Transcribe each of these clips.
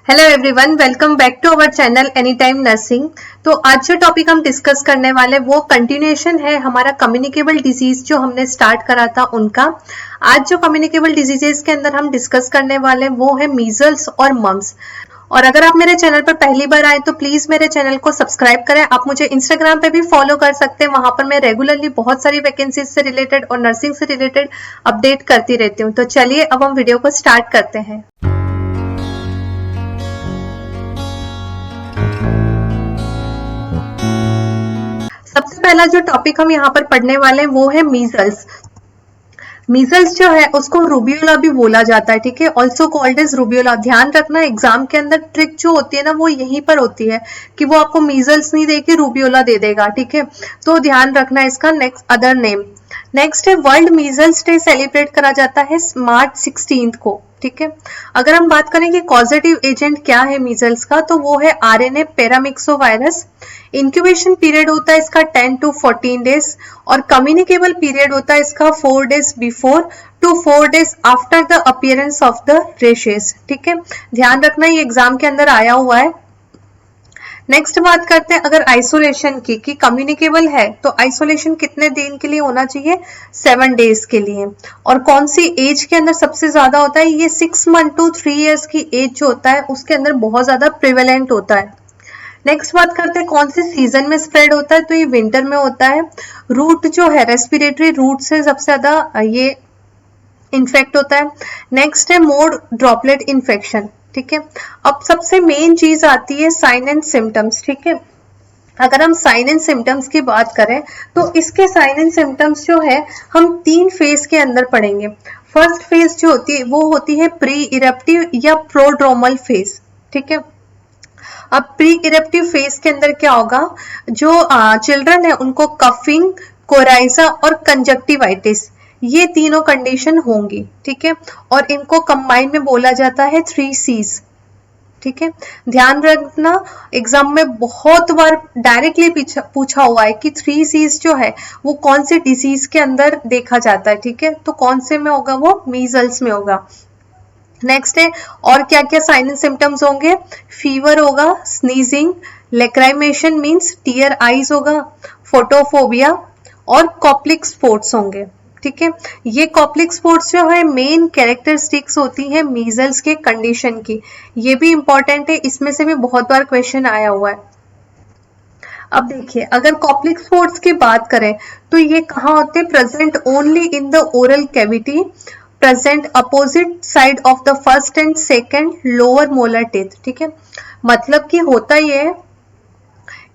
Hello everyone, welcome back to our channel any time nursing. तो आज जो topic हम डिस्कस करने वाले वो कंटिन्यूएशन है हमारा कम्युनिकेबल डिजीज जो हमने स्टार्ट करा था उनका। आज जो कम्युनिकेबल डिजीजेस के अंदर हम डिस्कस करने वाले वो है मीजल्स और मम्स। और अगर आप मेरे चैनल पर पहली बार आए तो प्लीज मेरे चैनल को सब्सक्राइब करें। आप मुझे इंस्टाग्राम पे भी फॉलो कर सकते हैं, वहां पर मैं रेगुलरली बहुत सारी वैकेंसीज से रिलेटेड और नर्सिंग से रिलेटेड अपडेट करती रहती हूँ। तो चलिए अब हम वीडियो को स्टार्ट करते हैं। सबसे पहला जो टॉपिक हम यहाँ पर पढ़ने वाले हैं वो है मीजल्स। मीजल्स जो है उसको रूबियोला भी बोला जाता है, ठीक है, ऑल्सो कॉल्ड एज रूबियोला। ध्यान रखना एग्जाम के अंदर ट्रिक जो होती है ना वो यहीं पर होती है कि वो आपको मीजल्स नहीं देके रूबियोला दे देगा, ठीक है। तो ध्यान रखना इसका नेक्स्ट अदर नेम। नेक्स्ट है वर्ल्ड मीजल्स डे सेलिब्रेट करा जाता है मार्च 16 को, ठीक है। अगर हम बात करें कि कॉजेटिव एजेंट क्या है मीजल्स का, तो वो है आरएनए पैरामिक्सोवायरस। इंक्यूबेशन पीरियड होता है इसका 10 to 14 डेज और कम्युनिकेबल पीरियड होता है इसका 4 days before to 4 days after the appearance of the rashes, ठीक है। ध्यान रखना ये एग्जाम के अंदर आया हुआ है। नेक्स्ट बात करते हैं अगर आइसोलेशन की कि कम्युनिकेबल है तो आइसोलेशन कितने दिन के लिए होना चाहिए, 7 डेज के लिए। और कौन सी एज के अंदर सबसे ज्यादा होता है, ये 6 मंथ to 3 years की एज जो होता है उसके अंदर बहुत ज्यादा प्रिवेलेंट होता है। नेक्स्ट बात करते हैं कौन से सीजन में स्प्रेड होता है, तो ये विंटर में होता है। रूट जो है रेस्पिरेटरी रूट से सबसे ज्यादा ये इन्फेक्ट होता है। नेक्स्ट है मोड ड्रॉपलेट इन्फेक्शन, ठीक है। अब सबसे मेन चीज आती है साइन एंड सिम्टम्स, ठीक है। अगर हम साइन एंड सिम्टम्स की बात करें तो इसके साइन एंड सिम्टम्स जो है हम 3 फेज के अंदर पढ़ेंगे। फर्स्ट फेज जो होती है वो होती है प्री इरप्टिव या प्रोड्रोमल फेज, ठीक है। अब प्री इरप्टिव फेज के अंदर क्या होगा, जो चिल्ड्रन है उनको कफिंग, कोराइजा और कंजक्टिवाइटिस ये तीनों कंडीशन होंगी, ठीक है। और इनको कंबाइन में बोला जाता है 3 C's, ठीक है। ध्यान रखना एग्जाम में बहुत बार डायरेक्टली पूछा हुआ है कि 3 C's जो है वो कौन से डिजीज के अंदर देखा जाता है, ठीक है। तो कौन से में होगा, वो मीजल्स में होगा। नेक्स्ट है और क्या क्या साइन एंड सिम्टम्स होंगे, फीवर होगा, स्नीजिंग, लेक्राइमेशन मींस टीयर आईज होगा, फोटोफोबिया और कॉप्लिक स्पॉट्स होंगे, ठीक है। ये कॉप्लिक स्पॉट्स जो है मेन कैरेक्टरिस्टिक्स होती है मीजल्स के कंडीशन की। ये भी इंपॉर्टेंट है, इसमें से भी बहुत बार क्वेश्चन आया हुआ है। अब देखिए अगर कॉप्लिक स्पॉट्स की बात करें तो ये कहाँ होते हैं, present only in the oral cavity, present opposite side of the first and second lower molar teeth, ठीक है। मतलब कि होता ये है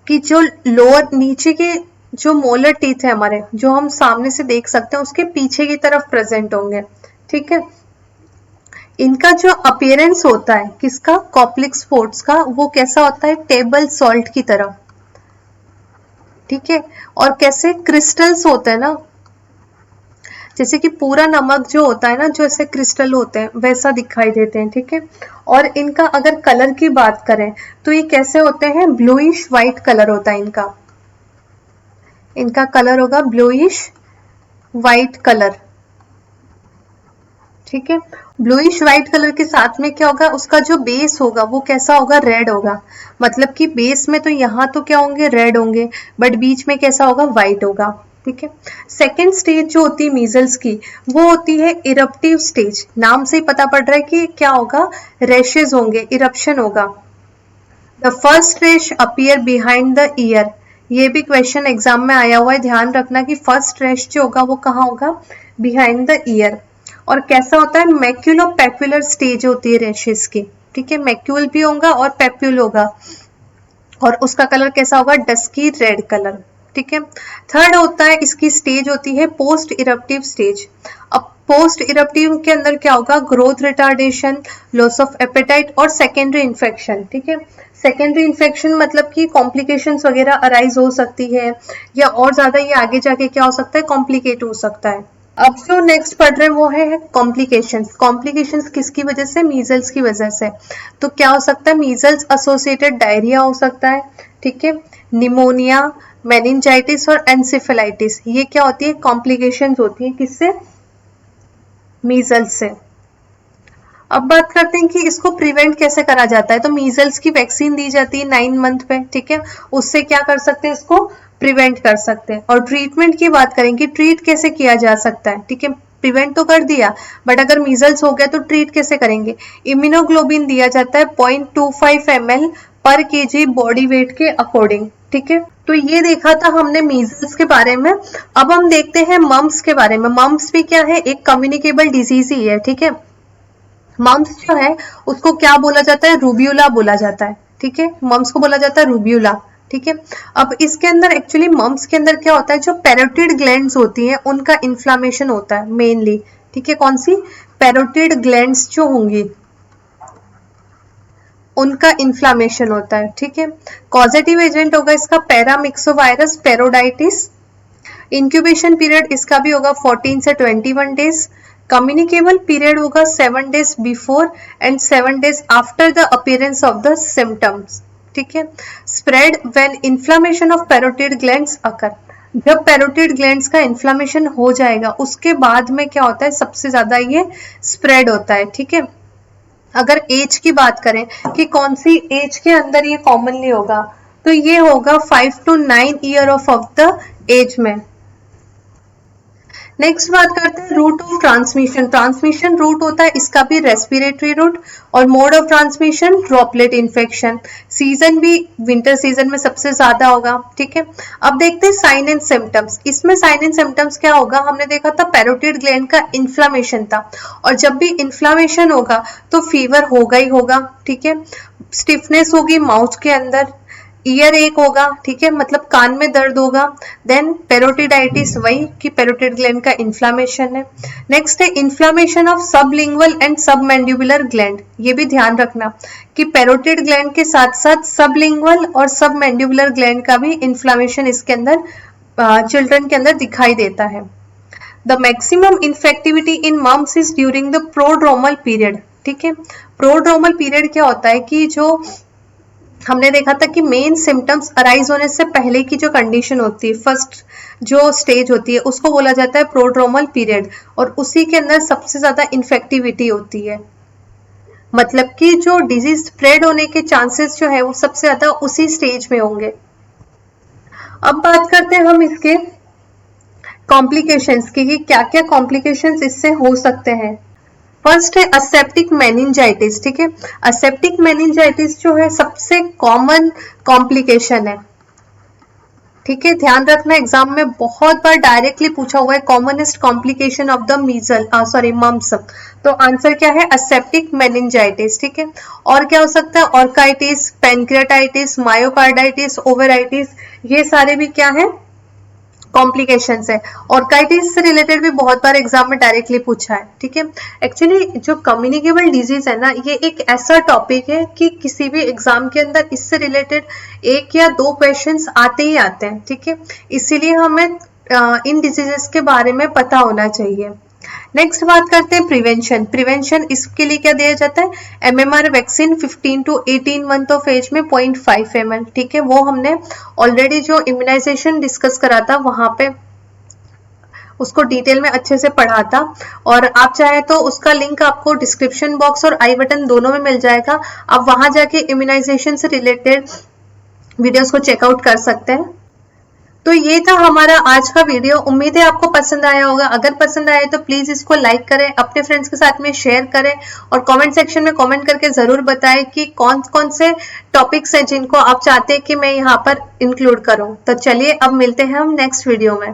कि जो लोअर नीचे के जो मोलर टीथ है हमारे, जो हम सामने से देख सकते हैं उसके पीछे की तरफ प्रेजेंट होंगे, ठीक है। इनका जो अपीयरेंस होता है किसका, कॉप्लिक स्पॉट्स का, वो कैसा होता है, टेबल सॉल्ट की तरह, ठीक है। और कैसे क्रिस्टल्स होते हैं ना, जैसे कि पूरा नमक जो होता है ना, जो ऐसे क्रिस्टल होते हैं वैसा दिखाई देते हैं, ठीक है। और इनका अगर कलर की बात करें तो ये कैसे होते हैं, ब्लूइश व्हाइट कलर होता है इनका। इनका कलर होगा ब्लूइश व्हाइट कलर, ठीक है। ब्लूइश व्हाइट कलर के साथ में क्या होगा, उसका जो बेस होगा वो कैसा होगा, रेड होगा। मतलब कि बेस में तो यहाँ तो क्या होंगे, रेड होंगे, बट बीच में कैसा होगा, व्हाइट होगा, ठीक है। सेकेंड स्टेज जो होती है मीजल्स की वो होती है इरप्टिव स्टेज। नाम से ही पता पड़ रहा है कि क्या होगा, रेशेज होंगे, इरप्शन होगा। द फर्स्ट रेश अपीयर बिहाइंड द ईयर, ये भी क्वेश्चन एग्जाम में आया हुआ है, ध्यान रखना कि फर्स्ट रेश जो होगा वो कहाँ होगा, बिहाइंड द ईयर। और कैसा होता है, मैक्यूलो पैप्युलर स्टेज होती है रेशेस की, ठीक है। मैक्यूल भी होगा और पैप्यूल होगा और उसका कलर कैसा होगा, डस्की रेड कलर, ठीक है। थर्ड होता है इसकी स्टेज होती है पोस्ट इरप्टिव स्टेज। अब पोस्ट इरप्टिव के अंदर क्या होगा, growth retardation, loss of appetite और सेकेंडरी इन्फेक्शन, ठीक है। सेकेंडरी इन्फेक्शन मतलब कि कॉम्प्लिकेशंस वगैरह अराइज हो सकती है या और ज्यादा ये आगे जाके क्या हो सकता है, कॉम्प्लिकेट हो सकता है। अब जो नेक्स्ट पढ़ रहे हैं वो है कॉम्प्लिकेशंस। कॉम्प्लिकेशंस किसकी वजह से, मीजल्स की वजह से। तो क्या हो सकता है, मीजल्स एसोसिएटेड डायरिया हो सकता है, ठीक है। निमोनिया, मेनिंजाइटिस और एंसेफेलाइटिस ये क्या होती है, कॉम्प्लिकेशंस होती है किससे, मीजल्स से। अब बात करते हैं कि इसको प्रिवेंट कैसे करा जाता है। तो मीजल्स की वैक्सीन दी जाती है 9 मंथ पे, ठीक है, उससे क्या कर सकते हैं, इसको प्रिवेंट कर सकते हैं। और ट्रीटमेंट की बात करें कि ट्रीट कैसे किया जा सकता है, ठीक है, प्रिवेंट तो कर दिया बट अगर मीजल्स हो गया तो ट्रीट कैसे करेंगे। इम्यूनोग्लोबिन दिया जाता है 0.25 ml पर केजी बॉडी वेट के अकॉर्डिंग, ठीक है। तो ये देखा था हमने मीजल्स के बारे में। अब हम देखते हैं मम्स के बारे में। मम्स भी क्या है, एक कम्युनिकेबल डिजीज ही है, ठीक है। मम्स जो है उसको क्या बोला जाता है, रूबियोला बोला जाता है, ठीक है, मम्स को बोला जाता है रूबियोला, ठीक है। अब इसके अंदर एक्चुअली मम्स के अंदर क्या होता है, जो पैरोटिड ग्लैंड्स होती हैं उनका इन्फ्लामेशन होता है मेनली, ठीक है। कौन सी, पैरोटिड ग्लैंड्स जो होंगी उनका इन्फ्लामेशन होता है, ठीक है। कॉजेटिव एजेंट होगा इसका पैरामिक्सोवायरस पेरोडाइटिस। इंक्यूबेशन पीरियड इसका भी होगा 14 से 21 डेज। कम्युनिकेबल पीरियड होगा 7 days before and 7 days after the appearance of the symptoms, ठीक है। Spread when inflammation of parotid glands occur, जब पैरोटिड ग्लैंड्स का इन्फ्लामेशन हो जाएगा उसके बाद में क्या होता है, सबसे ज्यादा ये स्प्रेड होता है, ठीक है। अगर एज की बात करें कि कौन सी एज के अंदर ये कॉमनली होगा, तो ये होगा 5 to 9 year of the age में। नेक्स्ट बात करते हैं route of transmission. Transmission route होता है इसका भी रेस्पिरेटरी रूट और mode of transmission droplet infection. Season भी विंटर सीजन में सबसे ज्यादा होगा, ठीक है। अब देखते हैं साइन एंड सिम्टम्स। इसमें साइन एंड सिम्टम्स क्या होगा, हमने देखा था पैरोटिड ग्लैंड का इन्फ्लामेशन था और जब भी इन्फ्लामेशन होगा तो फीवर होगा ही होगा, ठीक है। स्टिफनेस होगी माउथ के अंदर, ईयर एक होगा, ठीक है, मतलब कान में दर्द होगा। देन पेरोटिडाइटिस, वही कि पेरोटिड ग्लैंड का इन्फ्लामेशन है। नेक्स्ट है inflammation of sublingual and submandibular gland. ये भी ध्यान रखना कि पेरोटिड ग्लैंड के साथ साथ सबलिंगुअल और सबमैंडिबुलर ग्लैंड का भी इन्फ्लामेशन इसके अंदर चिल्ड्रन के अंदर दिखाई देता है। The maximum infectivity in mumps is during the prodromal period, ठीक है। प्रोड्रोमल पीरियड क्या होता है कि जो हमने देखा था कि मेन सिम्टम्स अराइज होने से पहले की जो कंडीशन होती है, फर्स्ट जो स्टेज होती है, उसको बोला जाता है प्रोड्रोमल पीरियड और उसी के अंदर सबसे ज्यादा इन्फेक्टिविटी होती है। मतलब कि जो डिजीज स्प्रेड होने के चांसेस जो है वो सबसे ज्यादा उसी स्टेज में होंगे। अब बात करते हैं हम इसके कॉम्प्लिकेशंस की, क्या क्या कॉम्प्लिकेशंस इससे हो सकते हैं। फर्स्ट है असेप्टिक मेनिंजाइटिस, ठीक है। असेप्टिक मेनिंजाइटिस जो है सबसे कॉमन कॉम्प्लिकेशन है, ठीक है। ध्यान रखना एग्जाम में बहुत बार डायरेक्टली पूछा हुआ है commonest complication of the mumps. तो आंसर क्या है, असेप्टिक मेनिंजाइटिस, ठीक है। और क्या हो सकता है, ऑर्काइटिस, पैनक्रियाटाइटिस, मायोकार्डाइटिस, ओवेराइटिस, ये सारे भी क्या है, कॉम्प्लिकेशंस है। ऑर्काइटिस से रिलेटेड भी बहुत बार एग्जाम में डायरेक्टली पूछा है, ठीक है। एक्चुअली जो कम्युनिकेबल डिजीज है ना, ये एक ऐसा टॉपिक है कि किसी भी एग्जाम के अंदर इससे रिलेटेड 1 या 2 क्वेश्चंस आते ही आते हैं, ठीक है। इसीलिए हमें इन डिजीजेस के बारे में पता होना चाहिए। नेक्स्ट बात करते हैं प्रिवेंशन। प्रिवेंशन इसके लिए क्या दिया जाता है, MMR vaccine 15 to 18 month of age में 0.5 ml, ठीक है। वो हमने ऑलरेडी जो इम्यूनाइजेशन डिस्कस करा था वहां पे उसको डिटेल में अच्छे से पढ़ा था और आप चाहे तो उसका लिंक आपको डिस्क्रिप्शन बॉक्स और आई बटन दोनों में मिल जाएगा। आप वहां जाके इम्यूनाइजेशन से रिलेटेड वीडियोस को चेकआउट कर सकते हैं। तो ये था हमारा आज का वीडियो। उम्मीद है आपको पसंद आया होगा। अगर पसंद आया तो प्लीज इसको लाइक करें, अपने फ्रेंड्स के साथ में शेयर करें और कमेंट सेक्शन में कमेंट करके जरूर बताएं कि कौन कौन से टॉपिक्स हैं जिनको आप चाहते हैं कि मैं यहाँ पर इंक्लूड करूं। तो चलिए अब मिलते हैं हम नेक्स्ट वीडियो में।